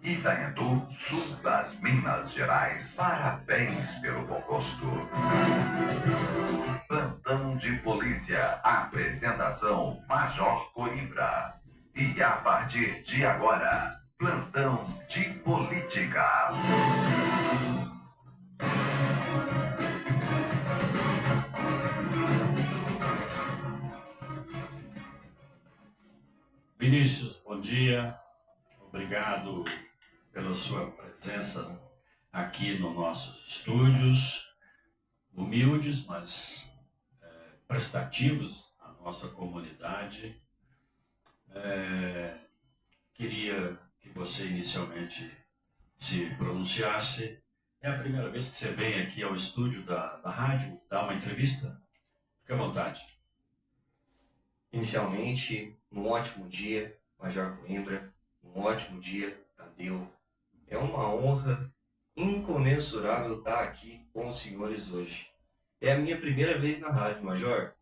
Itaiatu, sul das Minas Gerais. Parabéns pelo bom gosto. Plantão de polícia. Apresentação Major Coimbra. E a partir de agora, plantão de política. Vinícius, bom dia. Obrigado pela sua presença aqui nos nossos estúdios, humildes, mas prestativos à nossa comunidade. Queria que você inicialmente se pronunciasse. É a primeira vez que você vem aqui ao estúdio da rádio dar uma entrevista? Fique à vontade. Inicialmente, um ótimo dia, Major Coimbra, um ótimo dia, Tadeu. É uma honra incomensurável estar aqui com os senhores hoje. É a minha primeira vez na rádio, Major.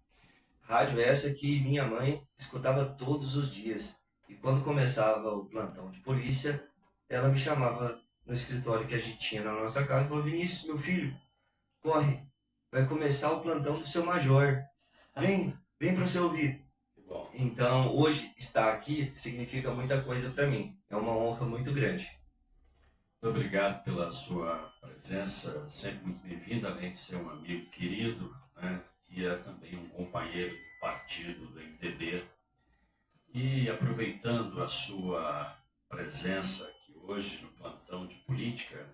Rádio essa que minha mãe escutava todos os dias. E quando começava o plantão de polícia, ela me chamava no escritório que a gente tinha na nossa casa e falou: Vinícius, meu filho, corre, vai começar o plantão do seu Major. Vem para você ouvir. Então, hoje, estar aqui significa muita coisa para mim. É uma honra muito grande. Muito obrigado pela sua presença, sempre muito bem-vindo, além de ser um amigo querido, né? E é também um companheiro do partido do MDB. E aproveitando a sua presença aqui hoje no plantão de política,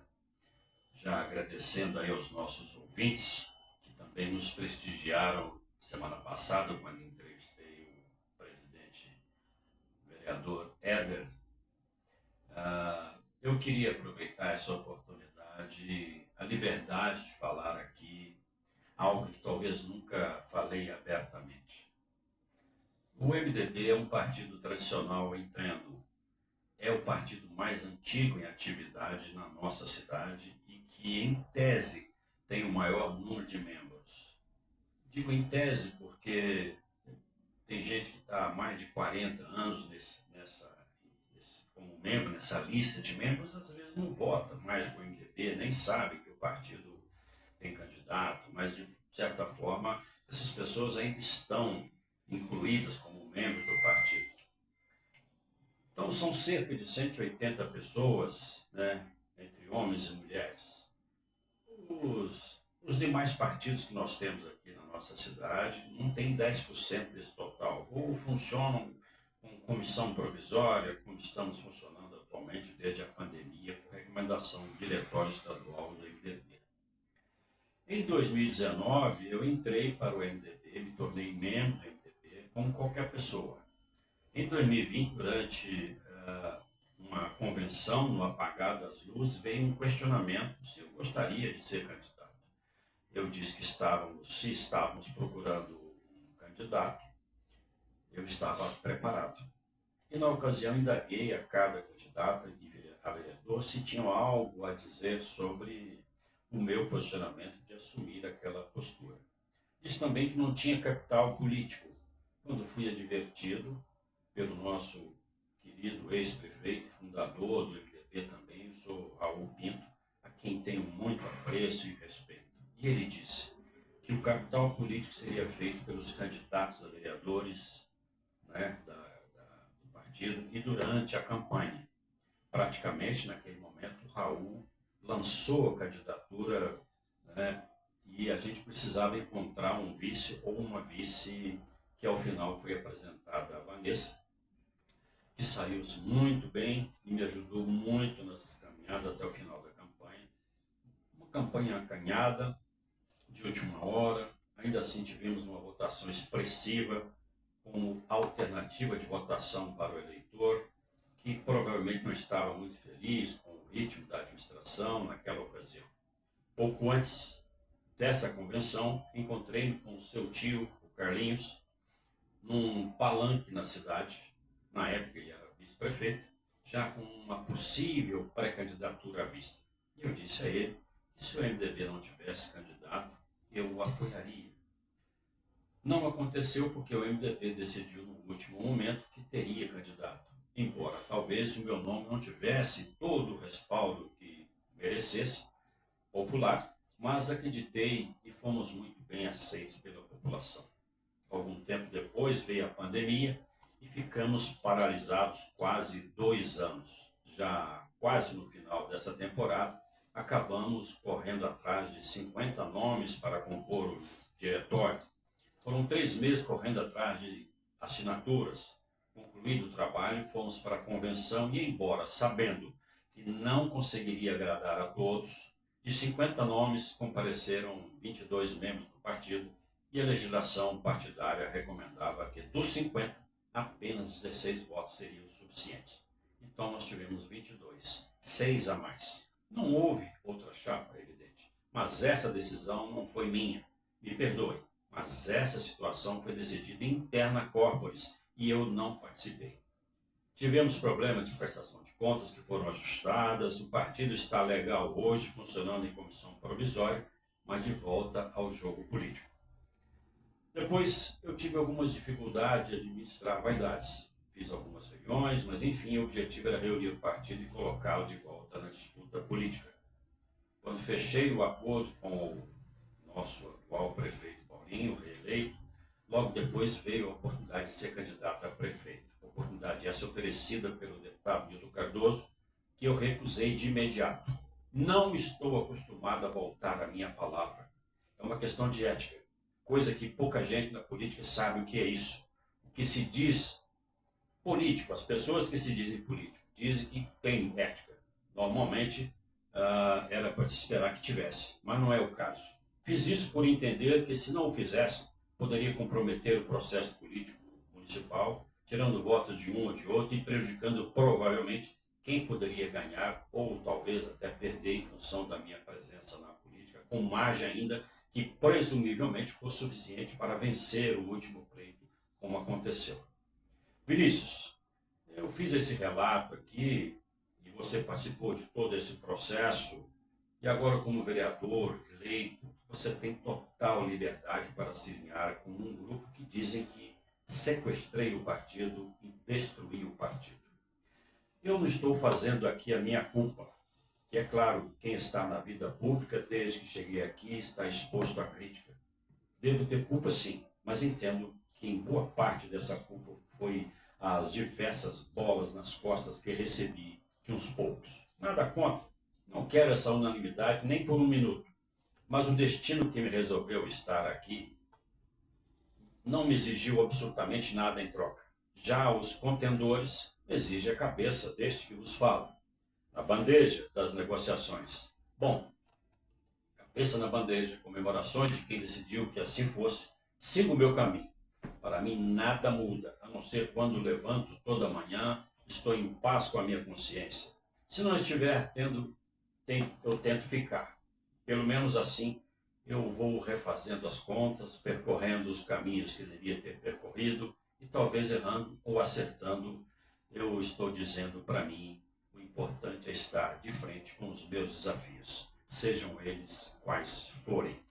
já agradecendo aí aos nossos ouvintes, que também nos prestigiaram semana passada, quando entrevistei o presidente, o vereador Éder. Eu queria aproveitar essa oportunidade, a liberdade de falar aqui algo que talvez nunca falei abertamente. O MDB é um partido tradicional, entendo. É o partido mais antigo em atividade na nossa cidade e que, em tese, tem o maior número de membros. Digo em tese porque tem gente que está há mais de 40 anos como membro, nessa lista de membros, às vezes não vota mais no MDB, nem sabe que o partido tem candidato, mas de certa forma essas pessoas ainda estão incluídas como membros do partido. Então são cerca de 180 pessoas, né, entre homens e mulheres. Os demais partidos que nós temos aqui na nossa cidade não tem 10% desse total, ou funcionam com comissão provisória, como estamos funcionando atualmente desde a pandemia, por recomendação do Diretório Estadual do MDB. Em 2019, eu entrei para o MDB, me tornei membro do MDB, como qualquer pessoa. Em 2020, durante uma convenção no apagar das luzes, veio um questionamento se eu gostaria de ser candidato. Eu disse que se estávamos procurando um candidato, eu estava preparado. E na ocasião indaguei a cada candidato a vereador se tinham algo a dizer sobre o meu posicionamento de assumir aquela postura. Disse também que não tinha capital político. Quando fui advertido pelo nosso querido ex-prefeito e fundador do MDB também, eu sou Raul Pinto, a quem tenho muito apreço e respeito. E ele disse que o capital político seria feito pelos candidatos a vereadores, né, do partido e durante a campanha. Praticamente, naquele momento, o Raul lançou a candidatura, né, e a gente precisava encontrar um vice ou uma vice, que ao final foi apresentada a Vanessa, que saiu-se muito bem e me ajudou muito nas caminhadas até o final da campanha. Uma campanha acanhada, de última hora, ainda assim tivemos uma votação expressiva como alternativa de votação para o eleitor, que provavelmente não estava muito feliz com o ritmo da administração naquela ocasião. Pouco antes dessa convenção, encontrei-me com o seu tio, o Carlinhos, num palanque na cidade. Na época ele era vice-prefeito, já com uma possível pré-candidatura à vista. E eu disse a ele que se o MDB não tivesse candidato, eu o apoiaria. Não aconteceu porque o MDB decidiu no último momento que teria candidato. embora talvez o meu nome não tivesse todo o respaldo que merecesse popular, mas acreditei e fomos muito bem aceitos pela população. Algum tempo depois veio a pandemia e ficamos paralisados quase 2 anos. Já quase no final dessa temporada, acabamos correndo atrás de 50 nomes para compor o diretório. Foram 3 meses correndo atrás de assinaturas. Concluído o trabalho, fomos para a convenção e, embora sabendo que não conseguiria agradar a todos, de 50 nomes compareceram 22 membros do partido e a legislação partidária recomendava que dos 50, apenas 16 votos seriam suficientes. Então nós tivemos 22, 6 a mais. Não houve outra chapa, é evidente, mas essa decisão não foi minha. Me perdoe, mas essa situação foi decidida interna corporis e eu não participei. Tivemos problemas de prestação de contas que foram ajustadas, o partido está legal hoje, funcionando em comissão provisória, mas de volta ao jogo político. Depois eu tive algumas dificuldades de administrar vaidades. Fiz algumas reuniões, mas enfim, o objetivo era reunir o partido e colocá-lo de volta na disputa política. Quando fechei o acordo com o nosso atual prefeito Paulinho, reeleito, logo depois veio a oportunidade de ser candidato a prefeito. Oportunidade essa oferecida pelo deputado Nildo Cardoso, que eu recusei de imediato. Não estou acostumado a voltar à minha palavra. É uma questão de ética, coisa que pouca gente na política sabe o que é isso. O que se diz político, as pessoas que se dizem político, dizem que tem ética. Normalmente era para se esperar que tivesse, mas não é o caso. Fiz isso por entender que, se não o fizesse, poderia comprometer o processo político municipal, tirando votos de um ou de outro e prejudicando provavelmente quem poderia ganhar ou talvez até perder em função da minha presença na política, com margem ainda que presumivelmente fosse suficiente para vencer o último pleito, como aconteceu. Vinícius, eu fiz esse relato aqui e você participou de todo esse processo e agora, como vereador eleito, você tem total liberdade para se alinhar com um grupo que dizem que sequestrei o partido e destruí o partido. Eu não estou fazendo aqui a minha culpa, que é claro, quem está na vida pública desde que cheguei aqui está exposto à crítica. Devo ter culpa sim, mas entendo que em boa parte dessa culpa foi as diversas bolas nas costas que recebi de uns poucos. Nada contra, não quero essa unanimidade nem por um minuto, mas o destino que me resolveu estar aqui não me exigiu absolutamente nada em troca. Já os contendores exigem a cabeça deste que vos fala, a bandeja das negociações. Bom, cabeça na bandeja, comemorações de quem decidiu que assim fosse, sigo o meu caminho. Para mim nada muda, a não ser quando levanto toda manhã, estou em paz com a minha consciência. Se não estiver eu tento ficar. Pelo menos assim eu vou refazendo as contas, percorrendo os caminhos que devia ter percorrido e talvez errando ou acertando. Eu estou dizendo para mim, o importante é estar de frente com os meus desafios, sejam eles quais forem.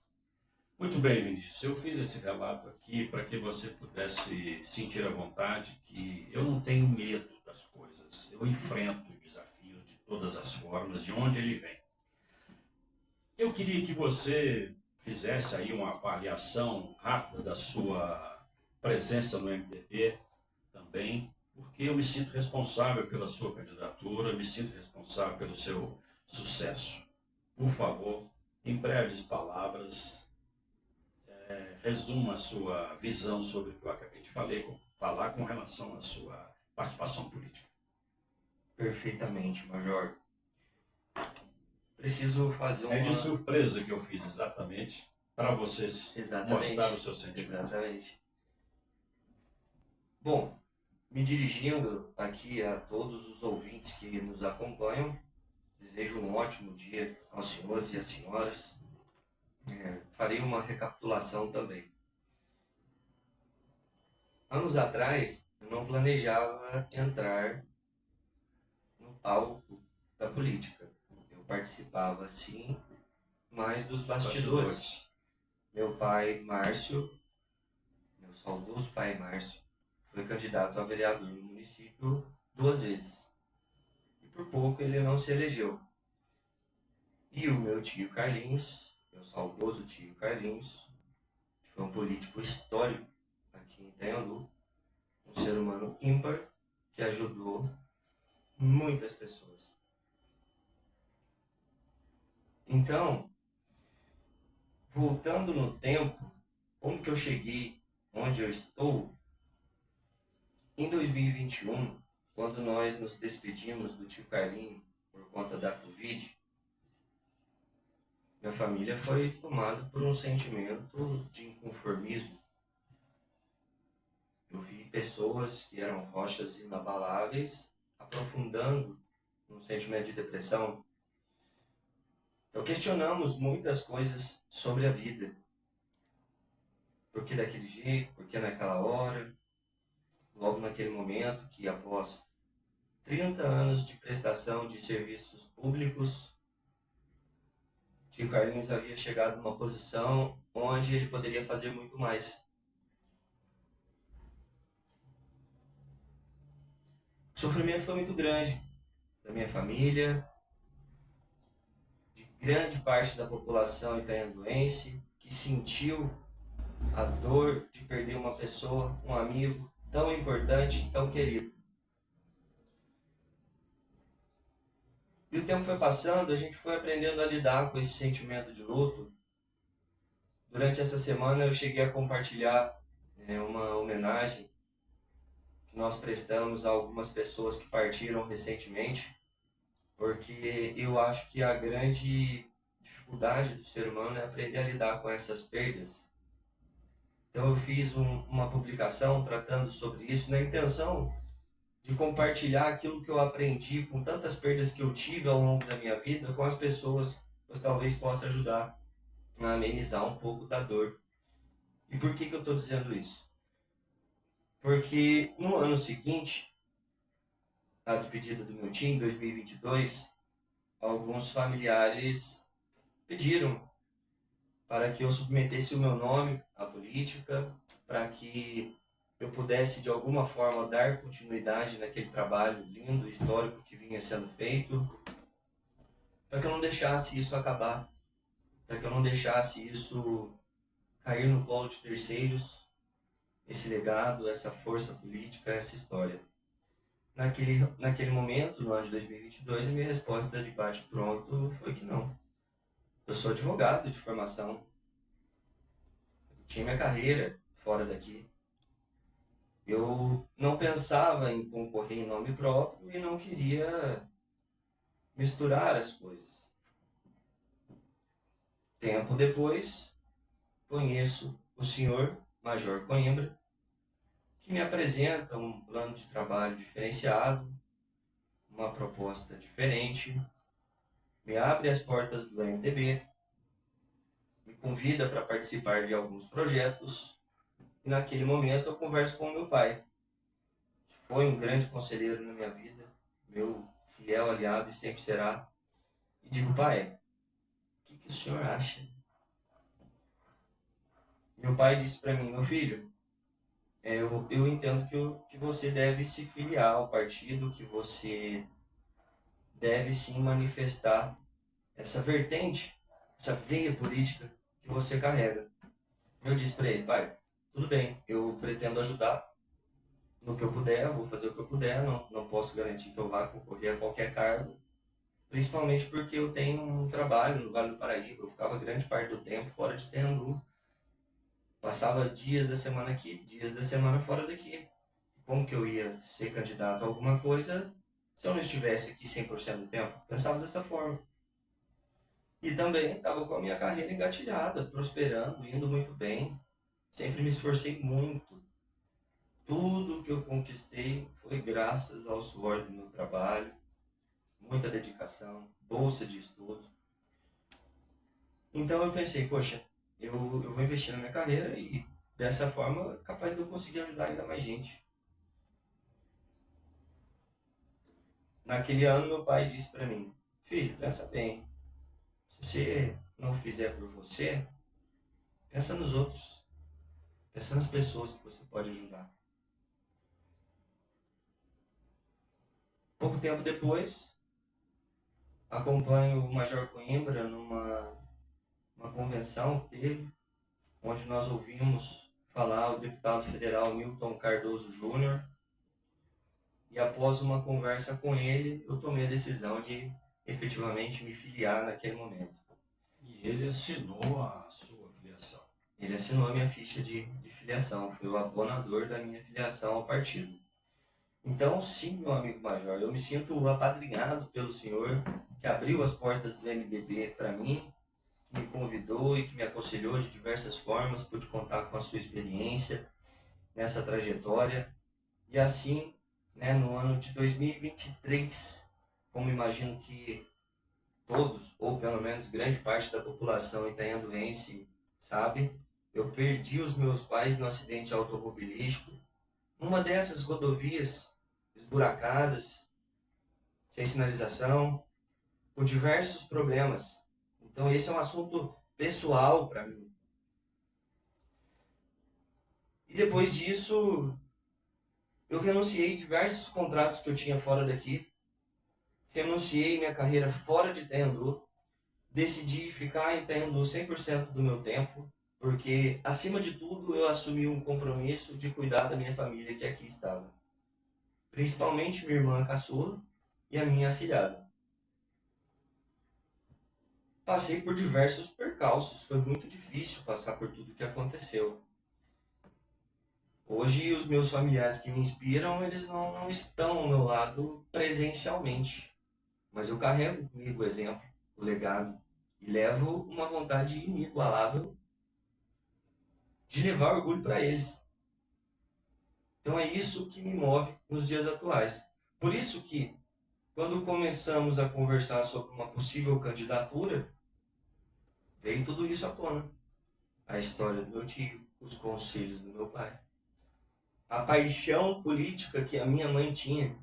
Muito bem, Vinícius, eu fiz esse relato aqui para que você pudesse sentir à vontade que eu não tenho medo das coisas, eu enfrento desafios de todas as formas, de onde ele vem. Eu queria que você fizesse aí uma avaliação rápida da sua presença no MDB também, porque eu me sinto responsável pela sua candidatura, me sinto responsável pelo seu sucesso. Por favor, em breves palavras, resuma a sua visão sobre o que eu acabei de falar com relação à sua participação política. Perfeitamente, Major. Preciso fazer uma... É de surpresa que eu fiz exatamente para vocês mostrar o seu sentimento. Exatamente. Bom, me dirigindo aqui a todos os ouvintes que nos acompanham, desejo um ótimo dia aos senhores e às senhoras. Farei uma recapitulação também. Anos atrás, eu não planejava entrar no palco da política. Eu participava, sim, mas dos bastidores. Meu pai, Márcio, meu saudoso pai Márcio, foi candidato a vereador no município 2 vezes. E por pouco ele não se elegeu. E o meu tio Carlinhos, meu saudoso tio Carlinhos, que foi um político histórico aqui em Itanhandu, um ser humano ímpar que ajudou muitas pessoas. Então, voltando no tempo, como que eu cheguei onde eu estou? Em 2021, quando nós nos despedimos do tio Carlinho por conta da Covid, minha família foi tomada por um sentimento de inconformismo. Eu vi pessoas que eram rochas inabaláveis aprofundando num sentimento de depressão. Então questionamos muitas coisas sobre a vida. Por que daquele jeito? Por que naquela hora? Logo naquele momento que após 30 anos de prestação de serviços públicos, tio Carlinhos havia chegado numa posição onde ele poderia fazer muito mais. O sofrimento foi muito grande da minha família, de grande parte da população itanhanduense, que sentiu a dor de perder uma pessoa, um amigo tão importante, tão querido. E o tempo foi passando, a gente foi aprendendo a lidar com esse sentimento de luto. Durante essa semana eu cheguei a compartilhar uma homenagem que nós prestamos a algumas pessoas que partiram recentemente, porque eu acho que a grande dificuldade do ser humano é aprender a lidar com essas perdas. Então eu fiz uma publicação tratando sobre isso, na intenção de compartilhar aquilo que eu aprendi com tantas perdas que eu tive ao longo da minha vida com as pessoas, pois talvez possa ajudar a amenizar um pouco da dor. E por que eu estou dizendo isso? Porque no ano seguinte, a despedida do meu tio, em 2022, alguns familiares pediram para que eu submetesse o meu nome à política, para que eu pudesse de alguma forma dar continuidade naquele trabalho lindo, histórico que vinha sendo feito, para que eu não deixasse isso acabar, para que eu não deixasse isso cair no colo de terceiros, esse legado, essa força política, essa história. Naquele momento, no ano de 2022, a minha resposta de bate-pronto foi que não. Eu sou advogado de formação, eu tinha minha carreira fora daqui. Eu não pensava em concorrer em nome próprio e não queria misturar as coisas. Tempo depois, conheço o senhor Major Coimbra, que me apresenta um plano de trabalho diferenciado, uma proposta diferente, me abre as portas do MDB, me convida para participar de alguns projetos, e naquele momento eu converso com o meu pai, que foi um grande conselheiro na minha vida, meu fiel aliado e sempre será, e digo: pai, o que o senhor acha? Meu pai disse para mim: meu filho, eu entendo que você deve se filiar ao partido, que você deve sim manifestar essa vertente, essa veia política que você carrega. Eu disse para ele: pai, tudo bem, eu pretendo ajudar no que eu puder, vou fazer o que eu puder, não posso garantir que eu vá concorrer a qualquer cargo, principalmente porque eu tenho um trabalho no Vale do Paraíba, eu ficava grande parte do tempo fora de Itanhandu, passava dias da semana aqui, dias da semana fora daqui. Como que eu ia ser candidato a alguma coisa se eu não estivesse aqui 100% do tempo? Pensava dessa forma. E também estava com a minha carreira engatilhada, prosperando, indo muito bem. Sempre me esforcei muito. Tudo que eu conquistei foi graças ao suor do meu trabalho, muita dedicação, bolsa de estudos. Então eu pensei: poxa, eu vou investir na minha carreira e dessa forma capaz de eu conseguir ajudar ainda mais gente. Naquele ano meu pai disse para mim: filho, pensa bem, se você não fizer por você, pensa nos outros, pensa nas pessoas que você pode ajudar. Pouco tempo depois, acompanho o Major Coimbra uma convenção que teve, onde nós ouvimos falar o deputado federal Newton Cardoso Júnior, e após uma conversa com ele, eu tomei a decisão de efetivamente me filiar naquele momento. E ele assinou a sua filiação. Ele assinou a minha ficha de filiação, foi o abonador da minha filiação ao partido. Então, sim, meu amigo Major, eu me sinto apadrinhado pelo senhor, que abriu as portas do MDB para mim, que me convidou e que me aconselhou de diversas formas, pude contar com a sua experiência nessa trajetória. E assim, né, no ano de 2023, como imagino que todos, ou pelo menos grande parte da população itanhanduense sabe, eu perdi os meus pais no acidente automobilístico, numa dessas rodovias esburacadas, sem sinalização, com diversos problemas. Então esse é um assunto pessoal para mim. E depois disso, eu renunciei diversos contratos que eu tinha fora daqui, renunciei minha carreira fora de Itanhandu, decidi ficar em Itanhandu 100% do meu tempo, porque, acima de tudo, eu assumi um compromisso de cuidar da minha família que aqui estava. Principalmente minha irmã caçula e a minha afilhada. Passei por diversos percalços, foi muito difícil passar por tudo que aconteceu. Hoje, os meus familiares que me inspiram, eles não estão ao meu lado presencialmente. Mas eu carrego comigo o exemplo, o legado, e levo uma vontade inigualável de levar orgulho para eles. Então é isso que me move nos dias atuais. Por isso que, quando começamos a conversar sobre uma possível candidatura, veio tudo isso à tona. A história do meu tio, os conselhos do meu pai, a paixão política que a minha mãe tinha.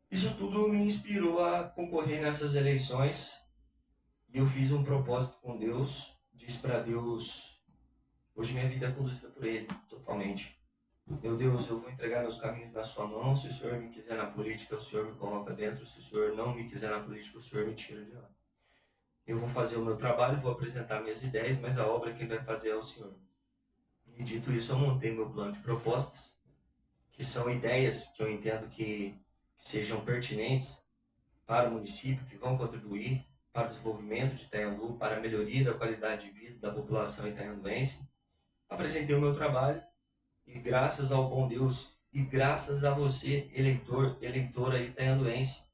Isso tudo me inspirou a concorrer nessas eleições e eu fiz um propósito com Deus, disse para Deus, hoje minha vida é conduzida por Ele, totalmente. Meu Deus, eu vou entregar meus caminhos na sua mão, se o Senhor me quiser na política, o Senhor me coloca dentro, se o Senhor não me quiser na política, o Senhor me tira de lá. Eu vou fazer o meu trabalho, vou apresentar minhas ideias, mas a obra quem vai fazer é o Senhor. E dito isso, eu montei meu plano de propostas, que são ideias que eu entendo que sejam pertinentes para o município, que vão contribuir para o desenvolvimento de Itanhandu, para a melhoria da qualidade de vida da população itanhanduense. Apresentei o meu trabalho e graças ao bom Deus e graças a você, eleitor, eleitora itanhanduense,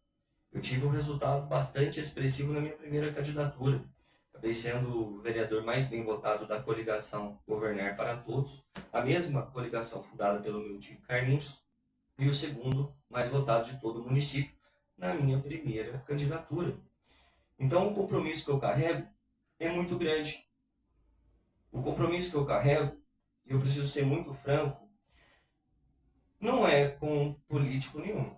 eu tive um resultado bastante expressivo na minha primeira candidatura. Acabei sendo o vereador mais bem votado da coligação Governar para Todos, a mesma coligação fundada pelo meu tio Carlinhos, e o segundo mais votado de todo o município na minha primeira candidatura. Então o compromisso que eu carrego é muito grande. O compromisso que eu carrego, e eu preciso ser muito franco, não é com político nenhum.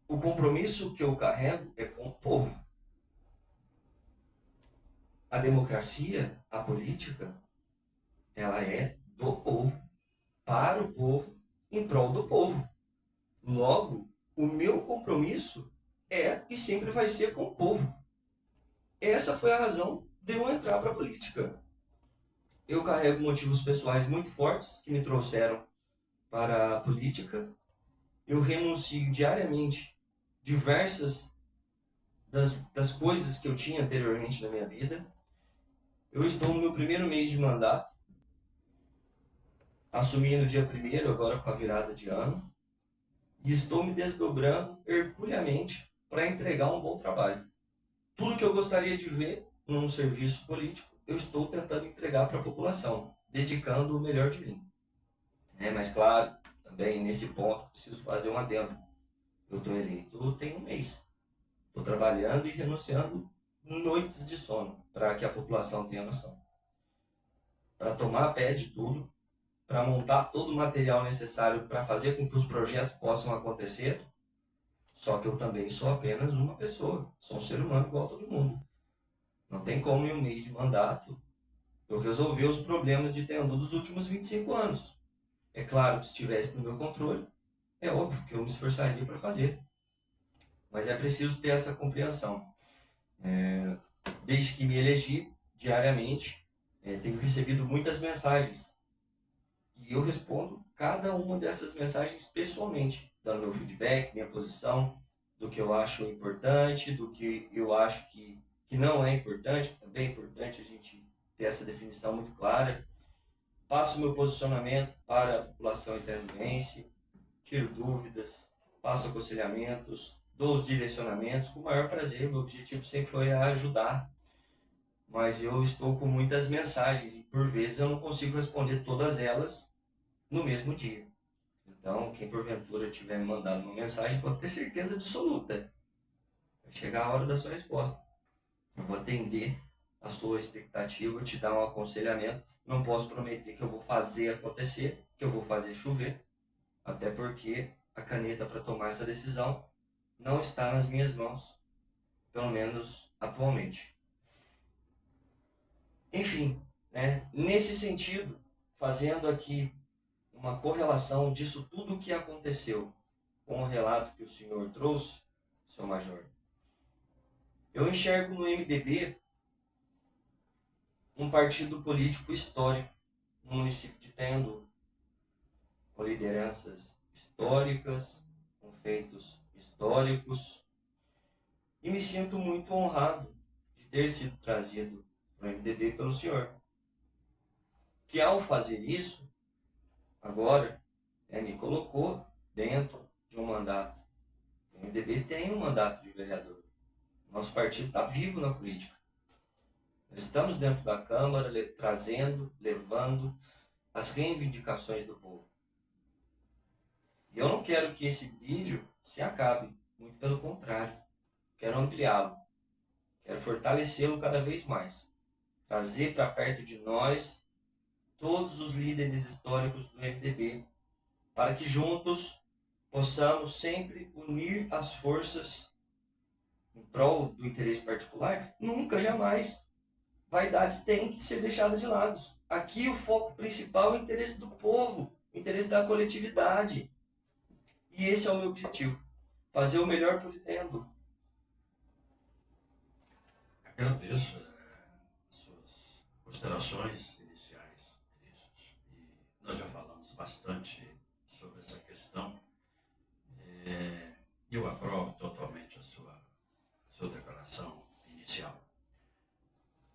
O compromisso que eu carrego é com o povo. A democracia, a política, ela é do povo, para o povo, em prol do povo. Logo, o meu compromisso é e sempre vai ser com o povo. Essa foi a razão de eu entrar para a política. Eu carrego motivos pessoais muito fortes que me trouxeram para a política. Eu renuncio diariamente diversas das coisas que eu tinha anteriormente na minha vida. Eu estou no meu primeiro mês de mandato, assumi no dia 1º, agora com a virada de ano, e estou me desdobrando herculeamente para entregar um bom trabalho. Tudo que eu gostaria de ver num serviço político, eu estou tentando entregar para a população, dedicando o melhor de mim. Mas claro, também nesse ponto, preciso fazer um adendo. Eu estou eleito tem um mês. Estou trabalhando e renunciando noites de sono, para que a população tenha noção. Para tomar pé de tudo, para montar todo o material necessário para fazer com que os projetos possam acontecer. Só que eu também sou apenas uma pessoa, sou um ser humano igual a todo mundo. Não tem como em um mês de mandato eu resolver os problemas de Itanhandu dos últimos 25 anos. É claro que se estivesse no meu controle, é óbvio que eu me esforçaria para fazer, mas é preciso ter essa compreensão. Desde que me elegi, diariamente, tenho recebido muitas mensagens e eu respondo cada uma dessas mensagens pessoalmente, dando meu feedback, minha posição, do que eu acho importante, do que eu acho que não é importante, que também é importante a gente ter essa definição muito clara. Passo meu posicionamento para a população itanuense, tiro dúvidas, passo aconselhamentos, dou os direcionamentos com o maior prazer. Meu objetivo sempre foi ajudar, mas eu estou com muitas mensagens e por vezes eu não consigo responder todas elas no mesmo dia. Então, quem porventura tiver me mandado uma mensagem pode ter certeza absoluta. Vai chegar a hora da sua resposta. Eu vou atender a sua expectativa, te dar um aconselhamento. Não posso prometer que eu vou fazer acontecer, que eu vou fazer chover, até porque a caneta para tomar essa decisão não está nas minhas mãos, pelo menos atualmente. Enfim, nesse sentido, fazendo aqui uma correlação disso tudo que aconteceu com o relato que o senhor trouxe, seu major, eu enxergo no MDB um partido político histórico no município de Itaiandu, com lideranças históricas, com feitos históricos, e me sinto muito honrado de ter sido trazido para o MDB pelo senhor, que ao fazer isso, agora, me colocou dentro de um mandato. O MDB tem um mandato de vereador. Nosso partido está vivo na política. Nós estamos dentro da Câmara, trazendo, levando as reivindicações do povo. E eu não quero que esse brilho se acabe, muito pelo contrário. Quero ampliá-lo, quero fortalecê-lo cada vez mais. Trazer para perto de nós todos os líderes históricos do MDB, para que juntos possamos sempre unir as forças em prol do interesse particular. Nunca, jamais. Vaidades têm que ser deixadas de lado. Aqui o foco principal é o interesse do povo, o interesse da coletividade. E esse é o meu objetivo, fazer o melhor por Itaiandu. Agradeço as suas considerações iniciais, Vinícius. E nós já falamos bastante sobre essa questão. Eu aprovo totalmente a sua declaração inicial.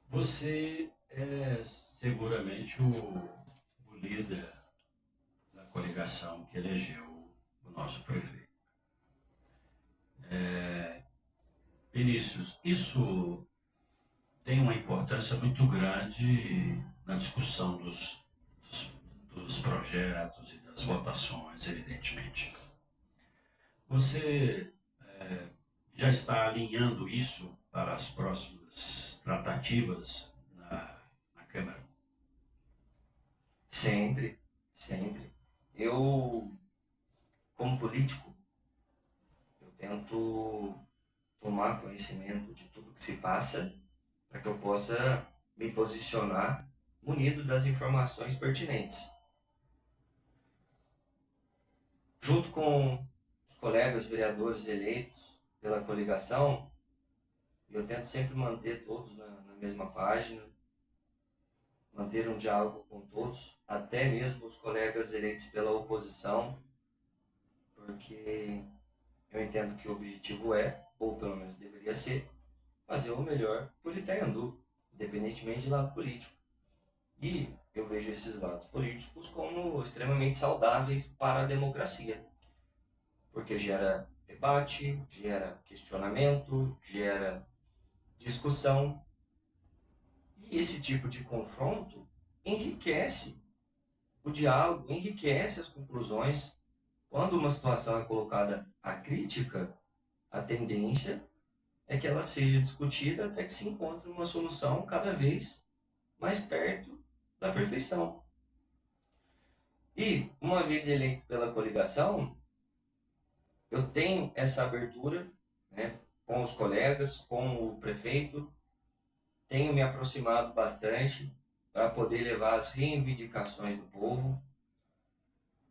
Você é seguramente o líder da coligação que elegeu o nosso prefeito. Vinícius, isso tem uma importância muito grande na discussão dos projetos e das votações, evidentemente. Você já está alinhando isso para as próximas tratativas na Câmara? Sempre, sempre. Eu, como político, eu tento tomar conhecimento de tudo que se passa para que eu possa me posicionar munido das informações pertinentes. Junto com os colegas vereadores eleitos pela coligação, eu tento sempre manter todos na mesma página, manter um diálogo com todos, até mesmo os colegas eleitos pela oposição, porque eu entendo que o objetivo ou pelo menos deveria ser, fazer o melhor por Itaiandu, independentemente de lado político. E eu vejo esses lados políticos como extremamente saudáveis para a democracia, porque gera debate, gera questionamento, gera discussão, e esse tipo de confronto enriquece o diálogo, enriquece as conclusões. Quando uma situação é colocada à crítica, a tendência é que ela seja discutida até que se encontre uma solução cada vez mais perto da perfeição. E, uma vez eleito pela coligação, eu tenho essa abertura, com os colegas, com o prefeito, tenho me aproximado bastante para poder levar as reivindicações do povo,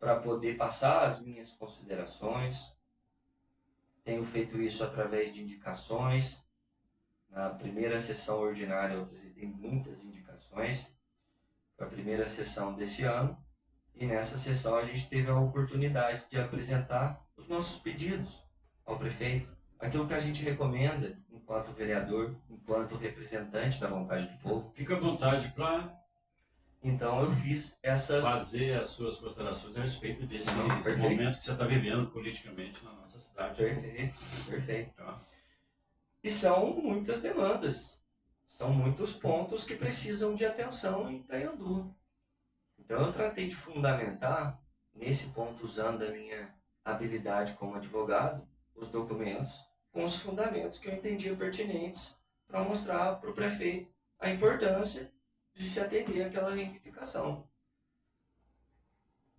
para poder passar as minhas considerações. Tenho feito isso através de indicações. Na primeira sessão ordinária eu apresentei muitas indicações. Foi a primeira sessão desse ano. E nessa sessão a gente teve a oportunidade de apresentar os nossos pedidos ao prefeito. Aquilo que a gente recomenda enquanto vereador, enquanto representante da vontade do povo. Fica à vontade para Então eu fiz essas... fazer as suas considerações a respeito desse Perfeito. momento que você está vivendo politicamente na nossa cidade. Perfeito, perfeito. Tá? E são muitas demandas. São muitos pontos que precisam de atenção em Itaiandu. Então eu tratei de fundamentar, nesse ponto, usando a minha habilidade como advogado, os documentos com os fundamentos que eu entendia pertinentes para mostrar para o prefeito a importância de se atender àquela reivindicação.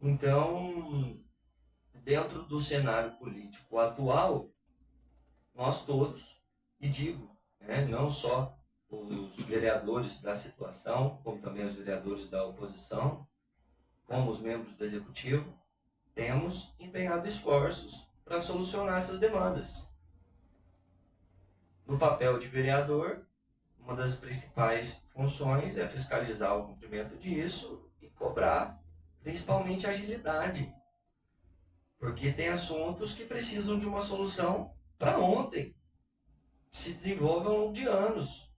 Então, dentro do cenário político atual, nós todos, e digo, não só os vereadores da situação, como também os vereadores da oposição, como os membros do executivo, temos empenhado esforços para solucionar essas demandas. No papel de vereador, uma das principais funções é fiscalizar o cumprimento disso e cobrar, principalmente, agilidade. Porque tem assuntos que precisam de uma solução para ontem, que se desenvolve ao longo de anos.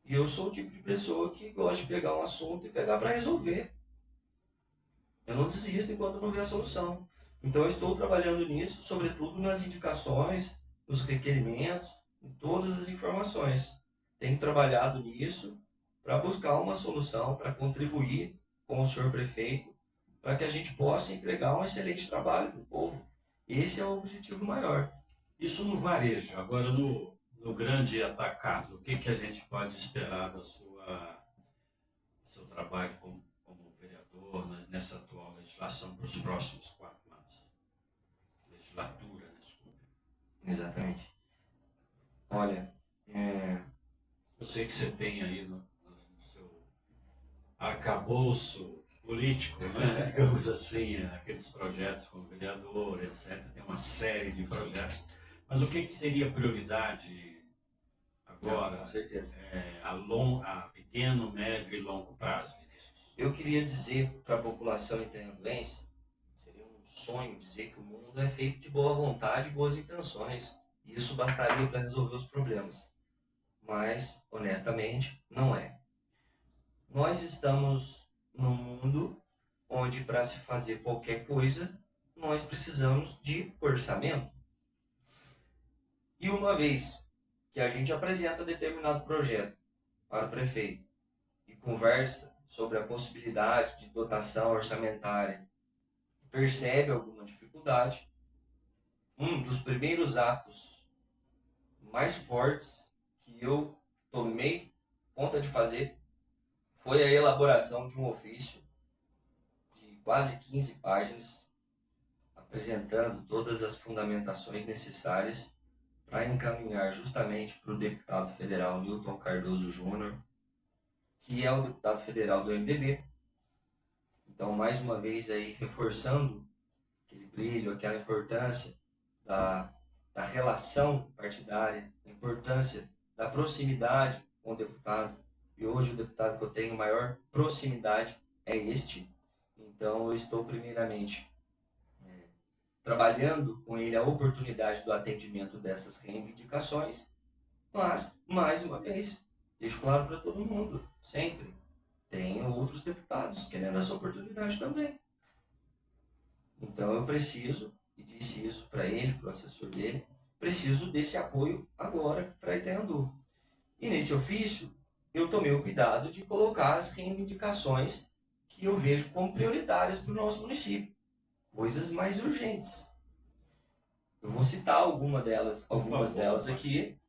E eu sou o tipo de pessoa que gosta de pegar um assunto e pegar para resolver. Eu não desisto enquanto não ver a solução. Então eu estou trabalhando nisso, sobretudo nas indicações, nos requerimentos, em todas as informações. Tenho trabalhado nisso para buscar uma solução, para contribuir com o senhor prefeito, para que a gente possa entregar um excelente trabalho para o povo. Esse é o objetivo maior. Isso no varejo. Agora, no grande atacado, o que a gente pode esperar do seu trabalho como vereador nessa atual legislação para os próximos 4 anos? Legislatura, desculpa. Exatamente. Olha, eu sei que você tem aí no seu arcabouço político, né? Digamos assim, aqueles projetos como vereador, etc. Tem uma série de projetos. Mas o que seria prioridade agora, com certeza. a pequeno, médio e longo prazo, Vinícius? Eu queria dizer para a população itaianduense, seria um sonho dizer que o mundo é feito de boa vontade e boas intenções. E isso bastaria para resolver os problemas. Mas, honestamente, não é. Nós estamos num mundo onde, para se fazer qualquer coisa, nós precisamos de orçamento. E uma vez que a gente apresenta determinado projeto para o prefeito e conversa sobre a possibilidade de dotação orçamentária, percebe alguma dificuldade, um dos primeiros atos mais fortes que eu tomei conta de fazer foi a elaboração de um ofício de quase 15 páginas, apresentando todas as fundamentações necessárias para encaminhar justamente para o deputado federal Newton Cardoso Júnior, que é o deputado federal do MDB. Então, mais uma vez, aí, reforçando aquele brilho, aquela importância da relação partidária, a importância da proximidade com o deputado. E hoje o deputado que eu tenho maior proximidade é este. Então, eu estou primeiramente trabalhando com ele a oportunidade do atendimento dessas reivindicações, mas, mais uma vez, deixo claro para todo mundo, sempre, tem outros deputados querendo essa oportunidade também. Então eu preciso, e disse isso para ele, para o assessor dele, preciso desse apoio agora para Itaiandu. E nesse ofício, eu tomei o cuidado de colocar as reivindicações que eu vejo como prioritárias para o nosso município. Coisas mais urgentes. Eu vou citar algumas delas aqui,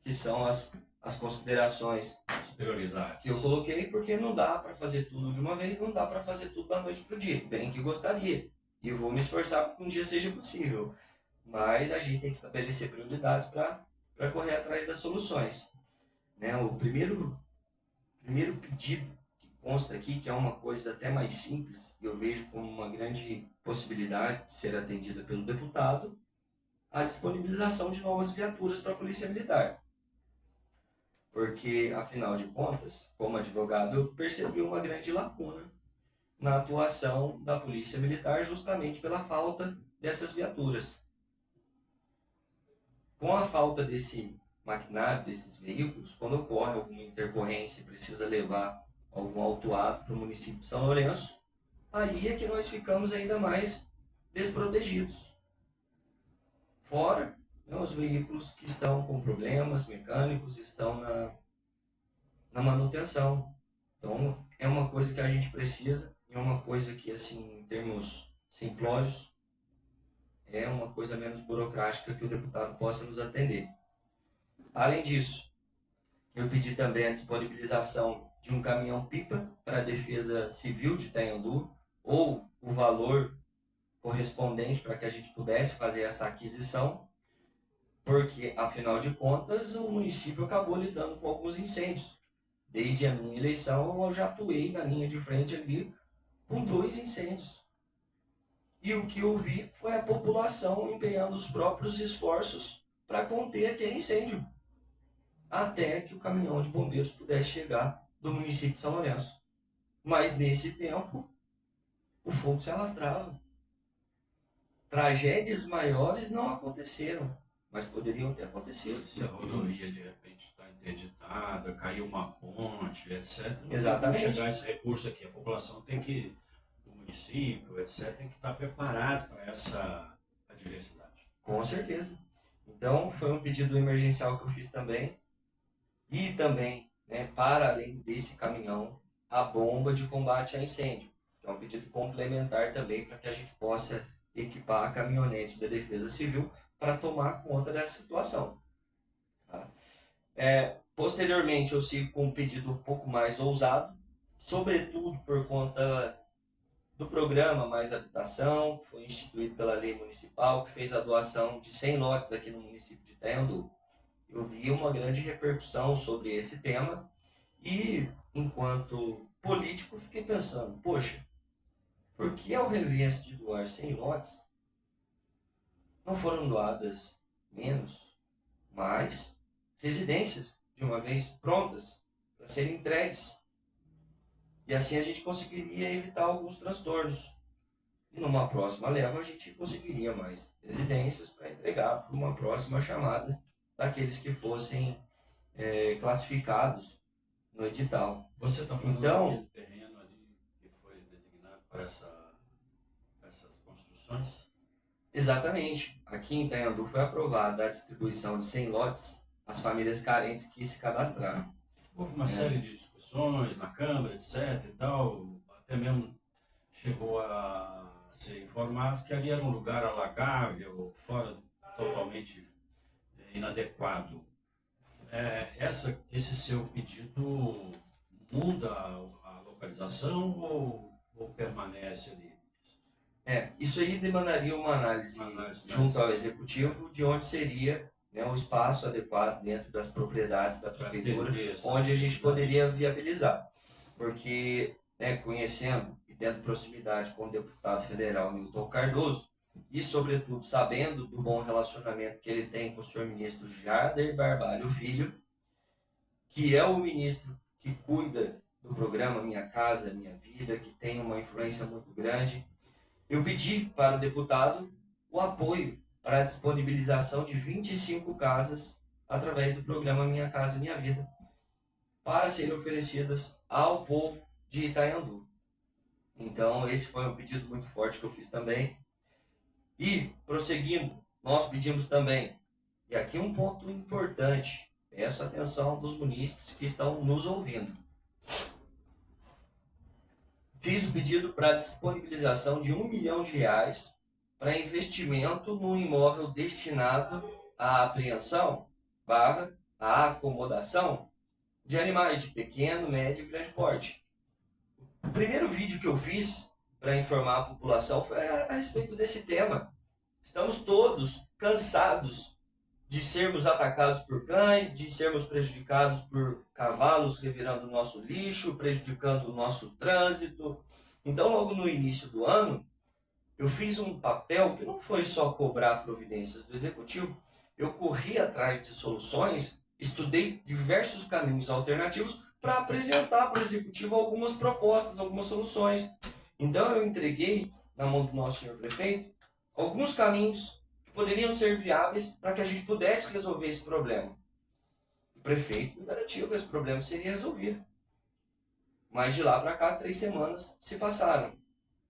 que são as considerações que eu coloquei, porque não dá para fazer tudo de uma vez, não dá para fazer tudo da noite para o dia, bem que gostaria. E eu vou me esforçar para que um dia seja possível. Mas a gente tem que estabelecer prioridades para correr atrás das soluções. O primeiro pedido que consta aqui que é uma coisa até mais simples, e eu vejo como uma grande possibilidade de ser atendida pelo deputado, a disponibilização de novas viaturas para a Polícia Militar. Porque, afinal de contas, como advogado, eu percebi uma grande lacuna na atuação da Polícia Militar justamente pela falta dessas viaturas. Com a falta desse maquinário, desses veículos, quando ocorre alguma intercorrência e precisa levar algum autuado para o município de São Lourenço, aí é que nós ficamos ainda mais desprotegidos. Fora, né, os veículos que estão com problemas mecânicos, estão na manutenção. Então, é uma coisa que a gente precisa, é uma coisa que, assim, em termos simplórios, é uma coisa menos burocrática que o deputado possa nos atender. Além disso, eu pedi também a disponibilização de um caminhão-pipa para a Defesa Civil de Itanhandu, ou o valor correspondente para que a gente pudesse fazer essa aquisição, porque, afinal de contas, o município acabou lidando com alguns incêndios. Desde a minha eleição, eu já atuei na linha de frente ali com 2 incêndios. E o que eu vi foi a população empenhando os próprios esforços para conter aquele incêndio, até que o caminhão de bombeiros pudesse chegar do município de São Lourenço. Mas nesse tempo, o fogo se alastrava. Tragédias maiores não aconteceram, mas poderiam ter acontecido. Se a rodovia de repente está interditada, caiu uma ponte, etc. Não Exatamente. tem como chegar esse recurso aqui. A população tem que, o município, etc., tem que estar preparado para essa adversidade. Com certeza. Então, foi um pedido emergencial que eu fiz também. E também, né, para além desse caminhão, a bomba de combate a incêndio, que é um pedido complementar também para que a gente possa equipar a caminhonete da Defesa Civil para tomar conta dessa situação. Tá? Posteriormente, eu sigo com um pedido um pouco mais ousado, sobretudo por conta do programa Mais Habitação, que foi instituído pela lei municipal, que fez a doação de 100 lotes aqui no município de Itanhandu. Eu vi uma grande repercussão sobre esse tema e, enquanto político, fiquei pensando, poxa, por que ao revés de doar 100 lotes, não foram doadas menos, mais residências de uma vez prontas para serem entregues? E assim a gente conseguiria evitar alguns transtornos. E numa próxima leva a gente conseguiria mais residências para entregar para uma próxima chamada daqueles que fossem classificados no edital. Você está falando daquele terreno ali que foi designado para essas construções? Exatamente. Aqui em Itanhandu foi aprovada a distribuição de 100 lotes às famílias carentes que se cadastraram. Houve uma série de discussões na Câmara, etc. e tal, até mesmo chegou a ser informado que ali era um lugar alagável, fora totalmente inadequado. Esse seu pedido muda a localização ou permanece ali? Isso aí demandaria uma análise junto ao executivo de onde seria, né, o espaço adequado dentro das propriedades da prefeitura, onde a gente poderia viabilizar. Porque, né, conhecendo e tendo proximidade com o deputado federal Newton Cardoso, e, sobretudo, sabendo do bom relacionamento que ele tem com o senhor ministro Jader Barbalho Filho, que é o ministro que cuida do programa Minha Casa Minha Vida, que tem uma influência muito grande, eu pedi para o deputado o apoio para a disponibilização de 25 casas através do programa Minha Casa Minha Vida, para serem oferecidas ao povo de Itanhandu. Então, esse foi um pedido muito forte que eu fiz também. E, prosseguindo, nós pedimos também, e aqui um ponto importante, peço a atenção dos munícipes que estão nos ouvindo. Fiz o pedido para a disponibilização de R$1 milhão para investimento num imóvel destinado à apreensão / à acomodação de animais de pequeno, médio e grande porte. O primeiro vídeo que eu fiz para informar a população foi a respeito desse tema. Estamos todos cansados de sermos atacados por cães, de sermos prejudicados por cavalos revirando o nosso lixo, prejudicando o nosso trânsito. Então, logo no início do ano, eu fiz um papel que não foi só cobrar providências do executivo, eu corri atrás de soluções, estudei diversos caminhos alternativos para apresentar para o executivo algumas propostas, algumas soluções. Então eu entreguei na mão do nosso senhor prefeito alguns caminhos que poderiam ser viáveis para que a gente pudesse resolver esse problema. O prefeito me garantiu que esse problema seria resolvido. Mas de lá para cá, 3 semanas se passaram.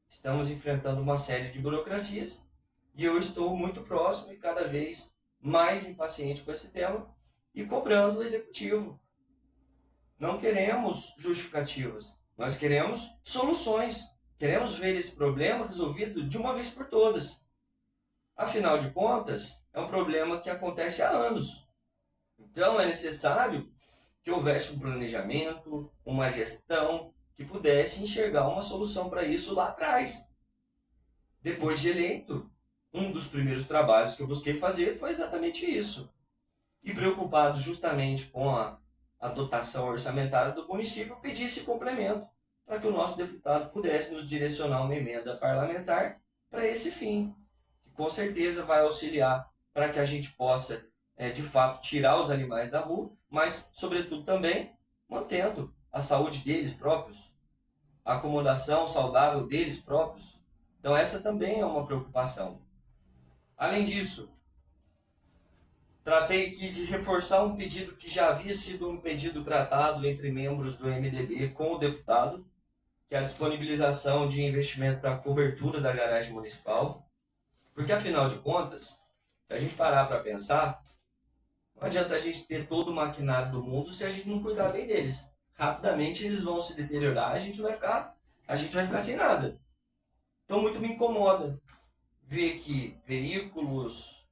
Estamos enfrentando uma série de burocracias e eu estou muito próximo e cada vez mais impaciente com esse tema e cobrando o executivo. Não queremos justificativas, nós queremos soluções. Queremos ver esse problema resolvido de uma vez por todas. Afinal de contas, é um problema que acontece há anos. Então é necessário que houvesse um planejamento, uma gestão que pudesse enxergar uma solução para isso lá atrás. Depois de eleito, um dos primeiros trabalhos que eu busquei fazer foi exatamente isso. E preocupado justamente com a dotação orçamentária do município, eu pedi esse complemento para que o nosso deputado pudesse nos direcionar uma emenda parlamentar para esse fim, que com certeza vai auxiliar para que a gente possa, de fato, tirar os animais da rua, mas, sobretudo, também mantendo a saúde deles próprios, a acomodação saudável deles próprios. Então essa também é uma preocupação. Além disso, tratei aqui de reforçar um pedido que já havia sido um pedido tratado entre membros do MDB com o deputado, que é a disponibilização de investimento para a cobertura da garagem municipal. Porque, afinal de contas, se a gente parar para pensar, não adianta a gente ter todo o maquinário do mundo se a gente não cuidar bem deles. Rapidamente eles vão se deteriorar, a gente vai ficar sem nada. Então, muito me incomoda ver que veículos,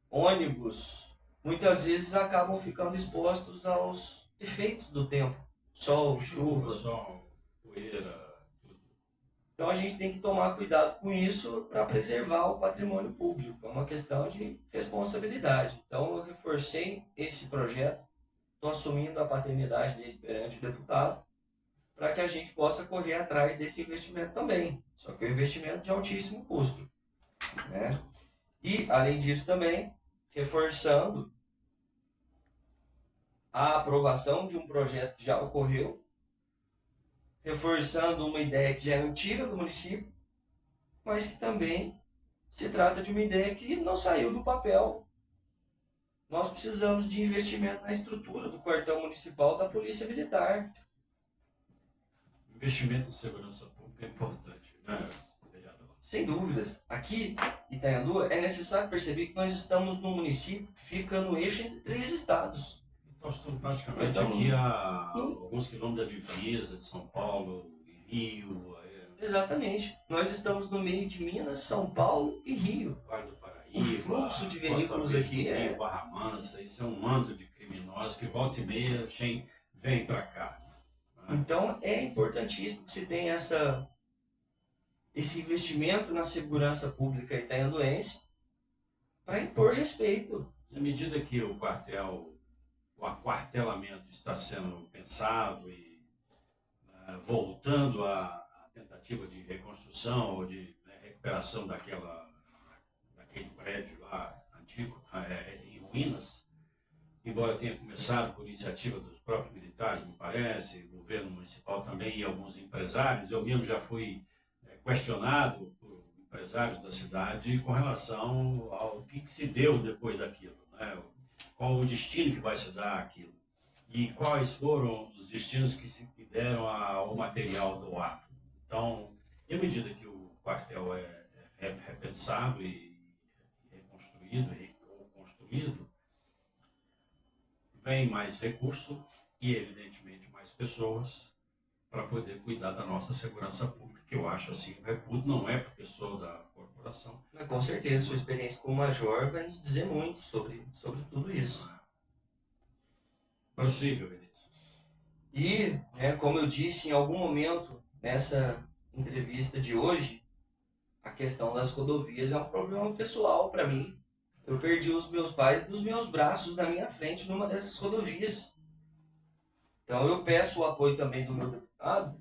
ônibus, muitas vezes acabam ficando expostos aos efeitos do tempo. Sol, chuva. Poeira, tudo. Então a gente tem que tomar cuidado com isso para preservar o patrimônio público. É uma questão de responsabilidade. Então eu reforcei esse projeto, estou assumindo a paternidade dele perante o deputado, para que a gente possa correr atrás desse investimento também. Só que é um investimento de altíssimo custo, né? E, além disso também, reforçando a aprovação de um projeto que já ocorreu, reforçando uma ideia que já é antiga do município, mas que também se trata de uma ideia que não saiu do papel. Nós precisamos de investimento na estrutura do quartel municipal da Polícia Militar. Investimento em segurança pública é importante, né, vereador? Sem dúvidas. Aqui, em Itanhandu, é necessário perceber que nós estamos num município que fica no eixo entre 3 estados. Nós estamos praticamente aqui a alguns quilômetros da divisa de São Paulo e Rio. Exatamente. Nós estamos no meio de Minas, São Paulo e Rio. Vale do Paraíba, O fluxo de veículos Costa aqui Verde, Barra Mansa, isso é um manto de criminosos que volta e meia vem para cá. Né? Então é importantíssimo que se tenha esse investimento na segurança pública itanhanduense para impor respeito. E à medida que o aquartelamento está sendo pensado e voltando à tentativa de reconstrução ou de recuperação daquele prédio lá antigo, em ruínas, embora tenha começado por iniciativa dos próprios militares, me parece, o governo municipal também e alguns empresários, eu mesmo já fui questionado por empresários da cidade com relação ao que se deu depois daquilo, né? Qual o destino que vai se dar àquilo e quais foram os destinos que deram ao material doado. Então, à medida que o quartel é repensado e reconstruído ou construído, vem mais recurso e, evidentemente, mais pessoas para poder cuidar da nossa segurança pública, que eu acho assim, reputo, não é porque sou da corporação. Mas, com certeza, sua experiência como major vai nos dizer muito sobre tudo isso. Prossiga, Vinícius. E, como eu disse em algum momento nessa entrevista de hoje, a questão das rodovias é um problema pessoal para mim. eu perdi os meus pais dos meus braços na minha frente numa dessas rodovias. Então eu peço o apoio também do meu deputado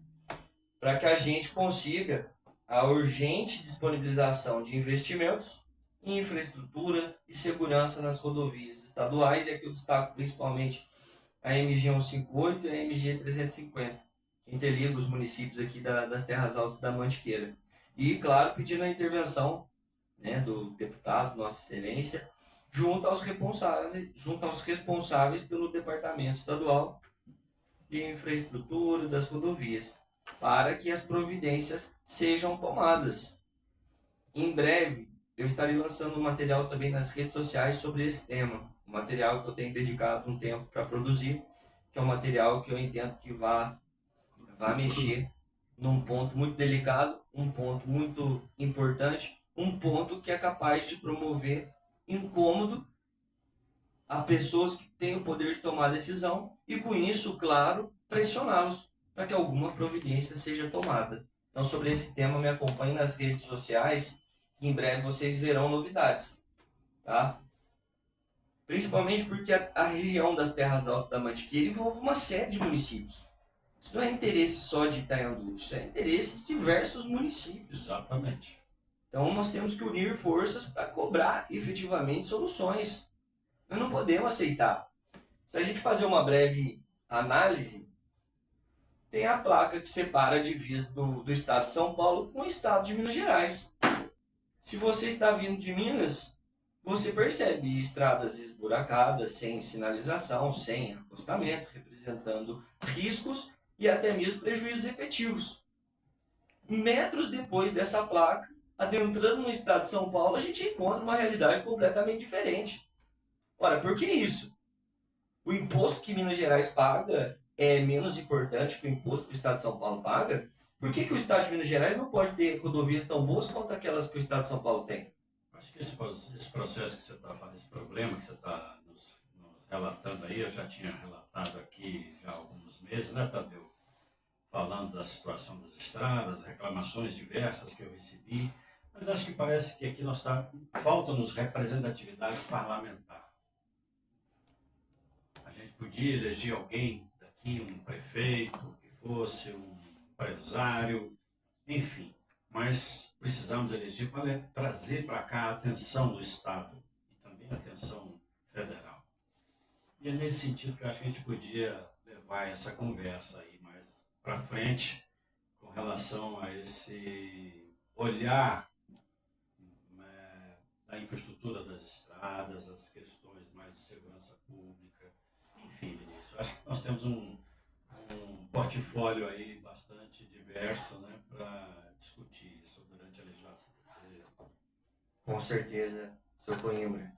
para que a gente consiga a urgente disponibilização de investimentos em infraestrutura e segurança nas rodovias estaduais, e aqui eu destaco principalmente a MG 158 e a MG 350, que interliga os municípios aqui das Terras Altas da Mantiqueira. E, claro, pedindo a intervenção, né, do deputado, Nossa Excelência, junto aos responsáveis pelo Departamento Estadual de Infraestrutura das Rodovias, para que as providências sejam tomadas. Em breve, eu estarei lançando um material também nas redes sociais sobre esse tema, um material que eu tenho dedicado um tempo para produzir, que é um material que eu entendo que vai mexer num ponto muito delicado, um ponto muito importante, um ponto que é capaz de promover incômodo a pessoas que têm o poder de tomar decisão e, com isso, claro, pressioná-los para que alguma providência seja tomada. Então, sobre esse tema, me acompanhe nas redes sociais, que em breve vocês verão novidades, tá? Principalmente porque a região das Terras Altas da Mantiqueira envolve uma série de municípios. Isso não é interesse só de Itaiandu, isso é interesse de diversos municípios. Exatamente. Então, nós temos que unir forças para cobrar efetivamente soluções. Nós não podemos aceitar. Se a gente fazer uma breve análise, tem a placa que separa a divisa do estado de São Paulo com o estado de Minas Gerais. Se você está vindo de Minas, você percebe estradas esburacadas, sem sinalização, sem acostamento, representando riscos e até mesmo prejuízos efetivos. Metros depois dessa placa, adentrando no estado de São Paulo, a gente encontra uma realidade completamente diferente. Ora, por que isso? O imposto que Minas Gerais paga é menos importante que o imposto que o estado de São Paulo paga? Por que o estado de Minas Gerais não pode ter rodovias tão boas quanto aquelas que o estado de São Paulo tem? Acho que esse processo que você está falando, esse problema que você está nos relatando aí, eu já tinha relatado aqui já há alguns meses, né, Tadeu? Falando da situação das estradas, reclamações diversas que eu recebi, mas acho que parece que aqui falta-nos representatividade parlamentar. A gente podia eleger alguém daqui, um prefeito, que fosse um empresário, enfim, mas precisamos eleger para trazer para cá a atenção do Estado e também a atenção federal. E é nesse sentido que eu acho que a gente podia levar essa conversa aí mais para frente com relação a esse olhar da infraestrutura das estradas, as questões mais de segurança pública, enfim, Vinícius. Acho que nós temos um portfólio aí bastante diverso, né, para discutir isso durante a legislação. Com certeza, seu Coimbra.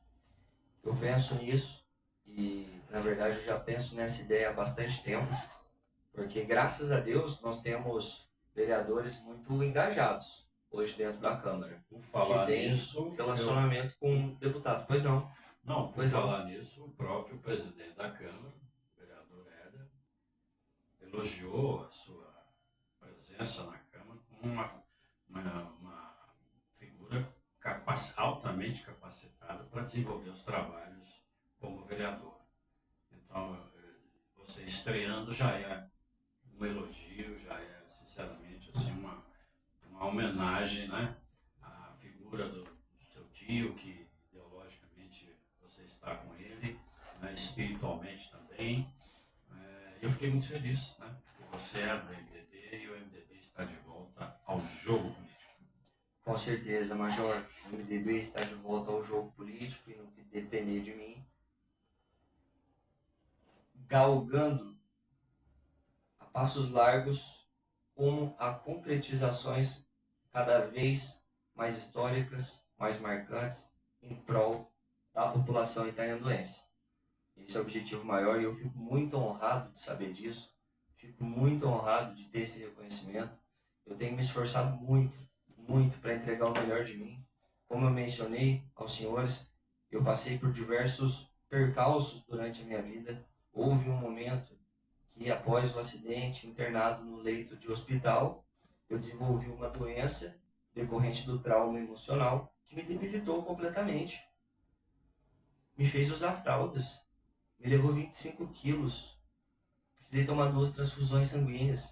Eu penso nisso e, na verdade, eu já penso nessa ideia há bastante tempo, porque, graças a Deus, nós temos vereadores muito engajados hoje dentro da Câmara. Por falar que tem nisso, relacionamento com deputados. Pois não. Não, por Pois não. falar nisso, o próprio presidente da Câmara, o vereador Éder, elogiou a sua presença na Câmara como uma figura altamente capacitada para desenvolver os trabalhos como vereador. Então, você estreando já é um elogio, já é, sinceramente, assim, uma homenagem, né, à figura do seu tio, que ideologicamente você está com ele, né, espiritualmente também. Eu fiquei muito feliz, né, porque você é do MDB e o MDB está de volta ao jogo político. Com certeza, Major. O MDB está de volta ao jogo político e, no que depender de mim, galgando a passos largos como a concretizações cada vez mais históricas, mais marcantes, em prol da população itaianduense. Esse é o objetivo maior e eu fico muito honrado de saber disso, fico muito honrado de ter esse reconhecimento. Eu tenho me esforçado muito para entregar o melhor de mim. Como eu mencionei aos senhores, eu passei por diversos percalços durante a minha vida. Houve um momento que, após o acidente, internado no leito de hospital, eu desenvolvi uma doença decorrente do trauma emocional que me debilitou completamente. me fez usar fraldas, me levou 25 quilos, precisei tomar 2 transfusões sanguíneas,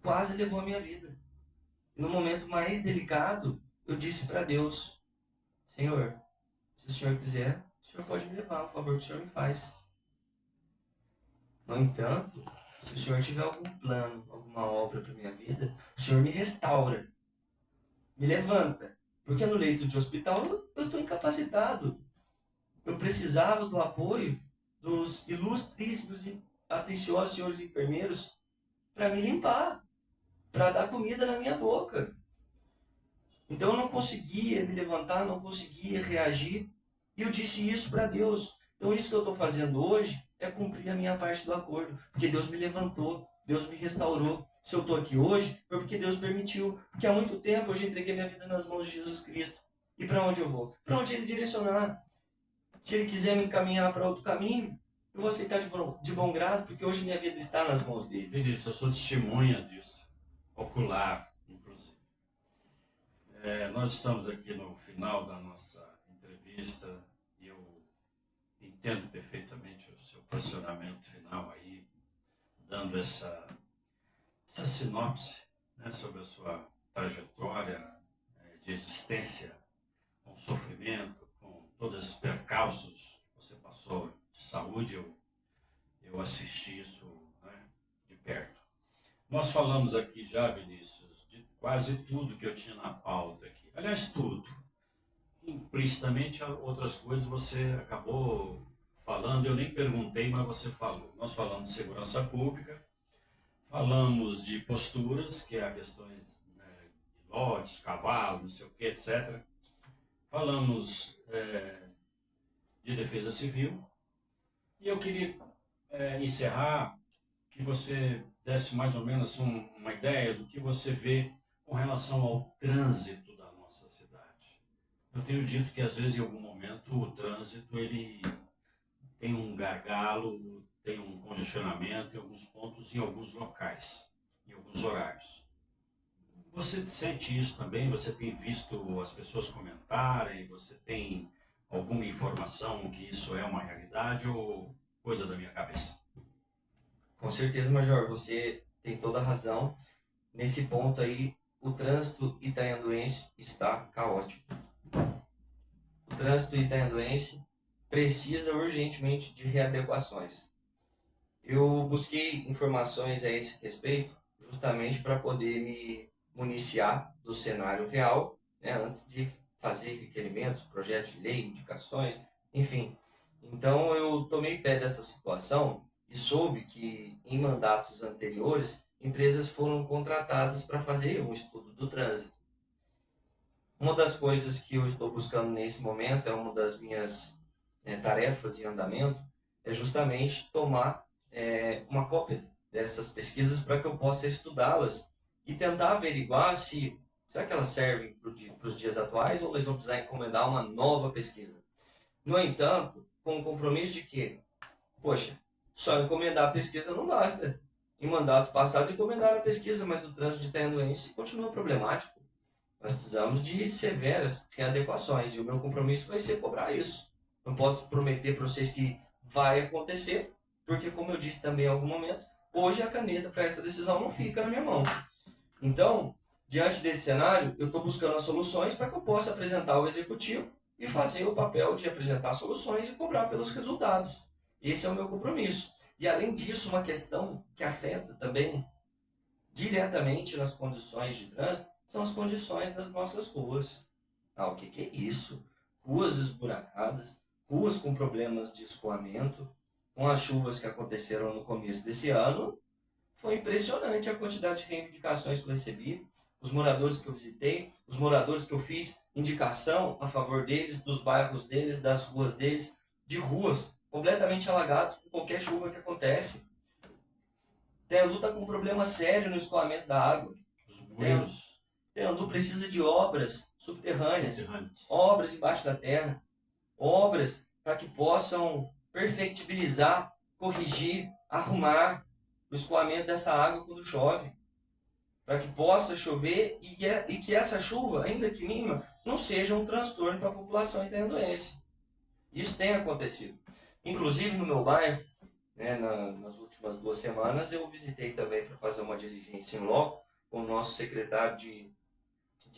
quase levou a minha vida. No momento mais delicado, eu disse para Deus: Senhor, se o Senhor quiser, o Senhor pode me levar, o favor que o Senhor me faz. No entanto, se o Senhor tiver algum plano, alguma obra para minha vida, o Senhor me restaura, me levanta. Porque no leito de hospital eu estou incapacitado. Eu precisava do apoio dos ilustríssimos e atenciosos senhores enfermeiros para me limpar, para dar comida na minha boca. Então eu não conseguia me levantar, não conseguia reagir. E eu disse isso para Deus. Então isso que eu estou fazendo hoje é cumprir a minha parte do acordo. Porque Deus me levantou, Deus me restaurou. Se eu estou aqui hoje, foi porque Deus permitiu. Porque há muito tempo eu já entreguei minha vida nas mãos de Jesus Cristo. E para onde eu vou? Para onde Ele direcionar. Se Ele quiser me encaminhar para outro caminho, eu vou aceitar de bom grado, porque hoje minha vida está nas mãos dele. Vinícius, eu sou testemunha disso, ocular, inclusive. Nós estamos aqui no final da nossa entrevista e eu entendo perfeitamente o seu posicionamento final aí, dando essa sinopse, né, sobre a sua trajetória de existência com sofrimento, com todos esses percalços que você passou de saúde. Eu assisti isso, né, de perto. Nós falamos aqui já, Vinícius, de quase tudo que eu tinha na pauta aqui. Aliás, tudo. Implicitamente, outras coisas você acabou falando, eu nem perguntei, mas você falou. Nós falamos de segurança pública, falamos de posturas, que é a questões, né, de lotes, cavalo, não sei o que, etc. Falamos de defesa civil. E eu queria encerrar, que você desse mais ou menos uma ideia do que você vê com relação ao trânsito da nossa cidade. Eu tenho dito que às vezes em algum momento o trânsito ele tem um gargalo, tem um congestionamento em alguns pontos, em alguns locais, em alguns horários. Você sente isso também? Você tem visto as pessoas comentarem? Você tem alguma informação que isso é uma realidade ou coisa da minha cabeça? Com certeza, Major, você tem toda a razão. Nesse ponto aí, o trânsito itanhanduense está caótico. O trânsito itanhanduense precisa urgentemente de readequações. Eu busquei informações a esse respeito justamente para poder me municiar do cenário real, né, antes de fazer requerimentos, projetos de lei, indicações, enfim. Então eu tomei pé dessa situação e soube que em mandatos anteriores empresas foram contratadas para fazer um estudo do trânsito. Uma das coisas que eu estou buscando nesse momento, é uma das minhas tarefas em andamento, é justamente tomar uma cópia dessas pesquisas para que eu possa estudá-las e tentar averiguar se será que elas servem para os dias atuais ou nós vamos precisar encomendar uma nova pesquisa. No entanto, com o compromisso de que, poxa, só encomendar a pesquisa não basta. Em mandatos passados encomendaram a pesquisa, mas o trânsito de itanhanduense continua problemático. Nós precisamos de severas readequações e o meu compromisso vai ser cobrar isso. Não posso prometer para vocês que vai acontecer, porque como eu disse também em algum momento, hoje a caneta para essa decisão não fica na minha mão. Então, diante desse cenário, eu estou buscando as soluções para que eu possa apresentar ao executivo e fazer o papel de apresentar soluções e cobrar pelos resultados. Esse é o meu compromisso. E além disso, uma questão que afeta também diretamente nas condições de trânsito são as condições das nossas ruas. O que é isso? Ruas esburacadas, ruas com problemas de escoamento. Com as chuvas que aconteceram no começo desse ano, foi impressionante a quantidade de reivindicações que eu recebi. Os moradores que eu visitei, os moradores que eu fiz indicação a favor deles, dos bairros deles, das ruas deles, de ruas completamente alagadas por qualquer chuva que acontece. Itanhandu está com um problema sério no escoamento da água. Os bueiros. Itanhandu precisa de obras subterrâneas, obras embaixo da terra, obras para que possam perfectibilizar, corrigir, arrumar o escoamento dessa água quando chove. Para que possa chover e que essa chuva, ainda que mínima, não seja um transtorno para a população itanhanduense. Isso tem acontecido. Inclusive no meu bairro, né, nas últimas 2 semanas, eu visitei também para fazer uma diligência em loco com o nosso secretário de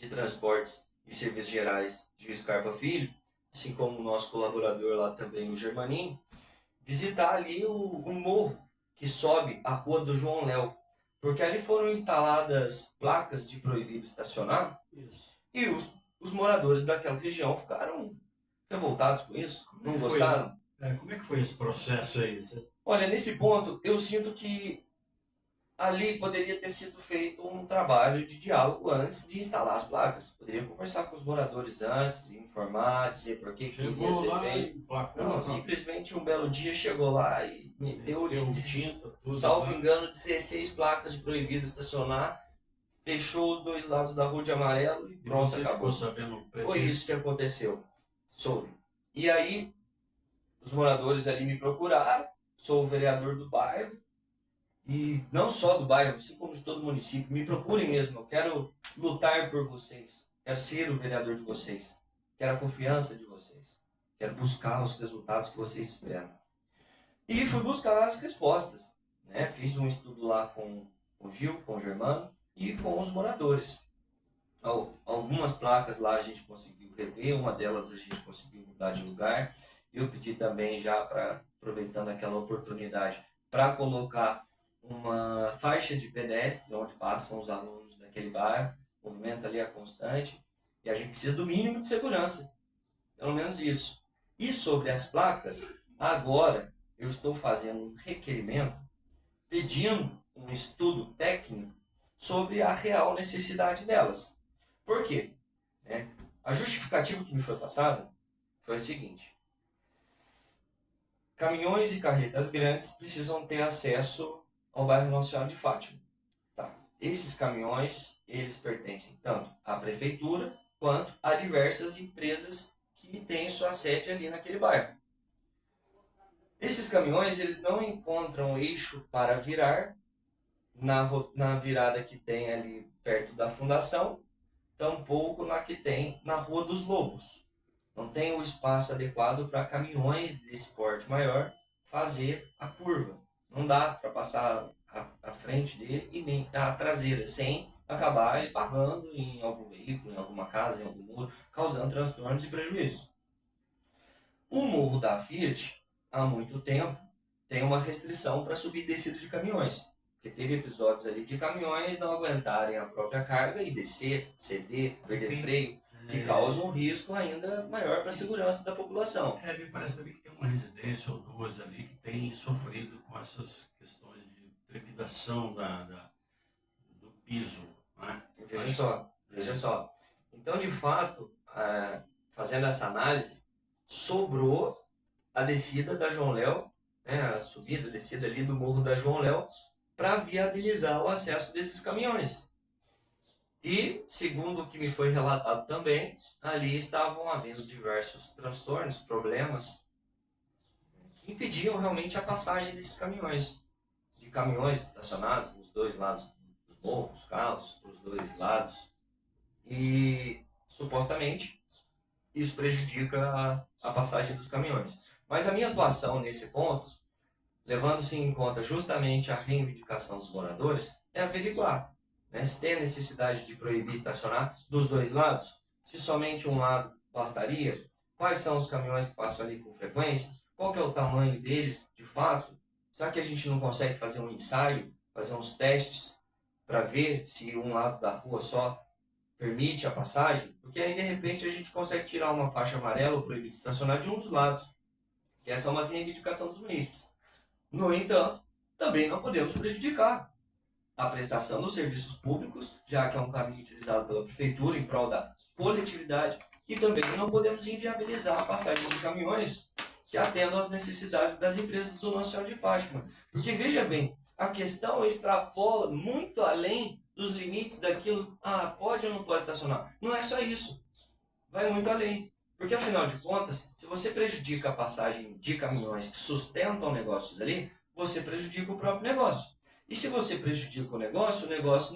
Transportes e Serviços Gerais, Gil Scarpa Filho, assim como o nosso colaborador lá também, o Germaninho, visitar ali o morro que sobe a rua do João Léo, porque ali foram instaladas placas de proibido estacionar. Isso. E os moradores daquela região ficaram revoltados com isso, não Foi. gostaram. Como é que foi esse processo aí? Olha, nesse ponto, eu sinto que ali poderia ter sido feito um trabalho de diálogo antes de instalar as placas. Poderia conversar com os moradores antes, informar, dizer por que iria ser feito. Não, simplesmente um belo dia chegou lá e meteu tinta, tudo, salvo engano, 16 placas de proibido estacionar, fechou os 2 lados da rua de amarelo e pronto, você acabou. Ficou sabendo Foi isso que aconteceu. Soube. E aí, os moradores ali me procuraram, sou o vereador do bairro, e não só do bairro, assim como de todo o município, me procurem mesmo, eu quero lutar por vocês, quero ser o vereador de vocês, quero a confiança de vocês, quero buscar os resultados que vocês esperam. E fui buscar as respostas, né? Fiz um estudo lá com o Gil, com o Germano e com os moradores. Algumas placas lá a gente conseguiu rever, uma delas a gente conseguiu mudar de lugar. Eu pedi também já, aproveitando aquela oportunidade, para colocar uma faixa de pedestre onde passam os alunos daquele bairro, o movimento ali é constante, e a gente precisa do mínimo de segurança, pelo menos isso. E sobre as placas, agora eu estou fazendo um requerimento pedindo um estudo técnico sobre a real necessidade delas. Por quê? A justificativa que me foi passada foi a seguinte: caminhões e carretas grandes precisam ter acesso ao bairro Nossa Senhora de Fátima. Tá. Esses caminhões, eles pertencem tanto à prefeitura quanto a diversas empresas que têm sua sede ali naquele bairro. Esses caminhões, eles não encontram eixo para virar na virada que tem ali perto da fundação, tampouco na que tem na Rua dos Lobos. Não tem o espaço adequado para caminhões desse porte maior fazer a curva. Não dá para passar a frente dele e nem a traseira, sem acabar esbarrando em algum veículo, em alguma casa, em algum muro, causando transtornos e prejuízos. O morro da Fiat, há muito tempo, tem uma restrição para subir e descida de caminhões. Porque teve episódios ali de caminhões não aguentarem a própria carga e descer, ceder, perder freio, que causam um risco ainda maior para a segurança da população. Me parece também que tem uma residência ou duas ali que tem sofrido com essas questões de trepidação do piso. Né? Veja só. Então, de fato, fazendo essa análise, sobrou a descida da João Léo, a subida, a descida ali do morro da João Léo, para viabilizar o acesso desses caminhões. E, segundo o que me foi relatado também, ali estavam havendo diversos transtornos, problemas, que impediam realmente a passagem desses caminhões. De caminhões estacionados nos 2 lados dos morros, carros para os 2 lados. E, supostamente, isso prejudica a passagem dos caminhões. Mas a minha atuação nesse ponto, levando-se em conta justamente a reivindicação dos moradores, é averiguar, se tem a necessidade de proibir estacionar dos 2 lados, se somente um lado bastaria, quais são os caminhões que passam ali com frequência, qual que é o tamanho deles de fato, será que a gente não consegue fazer um ensaio, fazer uns testes para ver se um lado da rua só permite a passagem, porque aí de repente a gente consegue tirar uma faixa amarela ou proibir estacionar de um dos lados, que essa é uma reivindicação dos munícipes. No entanto, também não podemos prejudicar a prestação dos serviços públicos, já que é um caminho utilizado pela prefeitura em prol da coletividade, e também não podemos inviabilizar a passagem de caminhões que atendam às necessidades das empresas do Nossa Senhora de Fátima. Porque veja bem, a questão extrapola muito além dos limites daquilo, pode ou não pode estacionar. Não é só isso, vai muito além. Porque, afinal de contas, se você prejudica a passagem de caminhões que sustentam negócios ali, você prejudica o próprio negócio. E se você prejudica o negócio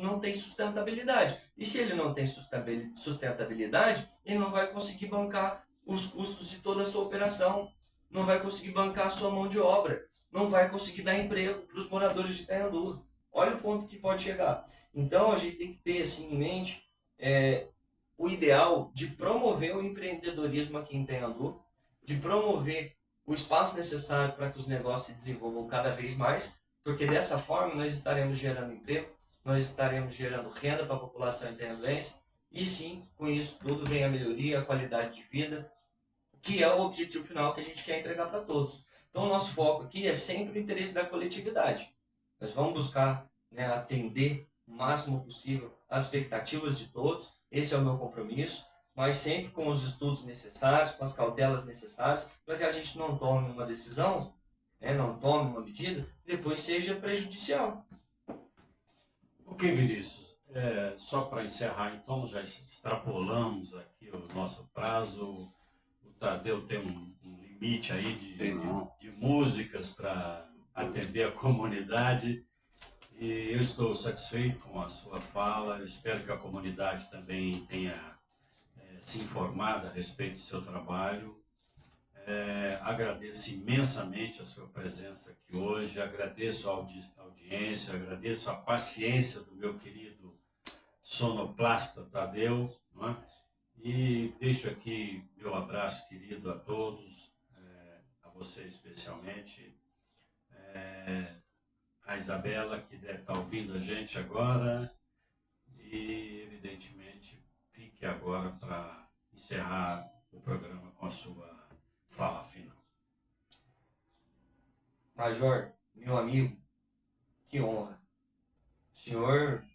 não tem sustentabilidade. E se ele não tem sustentabilidade, ele não vai conseguir bancar os custos de toda a sua operação, não vai conseguir bancar a sua mão de obra, não vai conseguir dar emprego para os moradores de Itaiandu. Olha o ponto que pode chegar. Então a gente tem que ter assim em mente o ideal de promover o empreendedorismo aqui em Itaiandu, de promover o espaço necessário para que os negócios se desenvolvam cada vez mais, porque dessa forma nós estaremos gerando emprego, nós estaremos gerando renda para a população itaianduense, e sim, com isso tudo vem a melhoria, a qualidade de vida, que é o objetivo final que a gente quer entregar para todos. Então o nosso foco aqui é sempre o interesse da coletividade. Nós vamos buscar, né, atender o máximo possível as expectativas de todos, esse é o meu compromisso, mas sempre com os estudos necessários, com as cautelas necessárias, para que a gente não tome uma decisão, né, não tome uma medida, que depois seja prejudicial. Ok, Vinícius. Só para encerrar, então, já extrapolamos aqui o nosso prazo. O Tadeu tem um limite aí de músicas para atender a comunidade. E eu estou satisfeito com a sua fala. Eu espero que a comunidade também tenha se informado a respeito do seu trabalho. Agradeço imensamente a sua presença aqui hoje, agradeço a audiência, agradeço a paciência do meu querido sonoplasta Tadeu, não é? E deixo aqui meu abraço querido a todos, a você especialmente, a Isabela, que deve estar ouvindo a gente agora, e evidentemente fique agora para encerrar o programa com a sua fala final. Major, meu amigo, que honra. O senhor,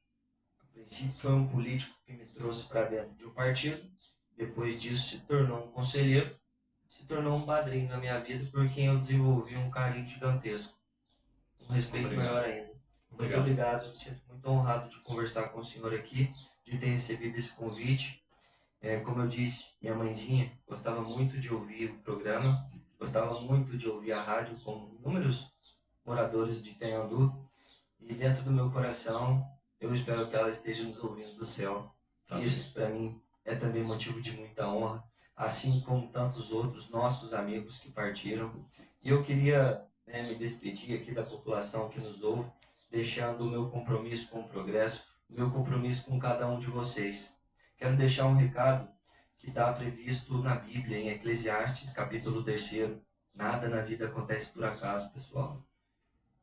a princípio, foi um político que me trouxe para dentro de um partido, depois disso se tornou um conselheiro, se tornou um padrinho na minha vida, por quem eu desenvolvi um carinho gigantesco, um respeito maior ainda. Muito obrigado, eu me sinto muito honrado de conversar com o senhor aqui, de ter recebido esse convite. Como eu disse, minha mãezinha gostava muito de ouvir o programa, gostava muito de ouvir a rádio, como inúmeros moradores de Itaiandu, e dentro do meu coração, eu espero que ela esteja nos ouvindo do céu. Isso, para mim, é também motivo de muita honra, assim como tantos outros nossos amigos que partiram. E eu queria, me despedir aqui da população que nos ouve, deixando o meu compromisso com o progresso, o meu compromisso com cada um de vocês. Quero deixar um recado que está previsto na Bíblia, em Eclesiastes, capítulo 3. Nada na vida acontece por acaso, pessoal.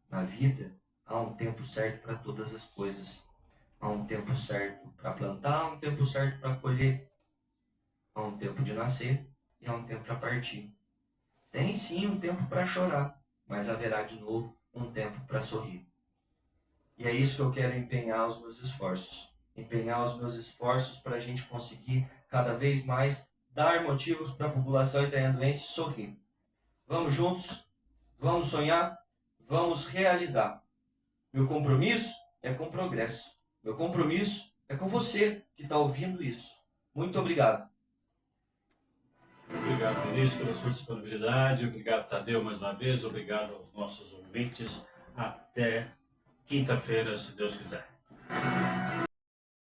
Na vida, há um tempo certo para todas as coisas. Há um tempo certo para plantar, há um tempo certo para colher. Há um tempo de nascer e há um tempo para partir. Tem sim um tempo para chorar, mas haverá de novo um tempo para sorrir. E é isso que eu quero empenhar os meus esforços. Empenhar os meus esforços para a gente conseguir cada vez mais dar motivos para a população itaianduense sorrir. Vamos juntos, vamos sonhar, vamos realizar. Meu compromisso é com o progresso. Meu compromisso é com você que está ouvindo isso. Muito obrigado. Obrigado, Vinícius, pela sua disponibilidade. Obrigado, Tadeu, mais uma vez. Obrigado aos nossos ouvintes. Até quinta-feira, se Deus quiser.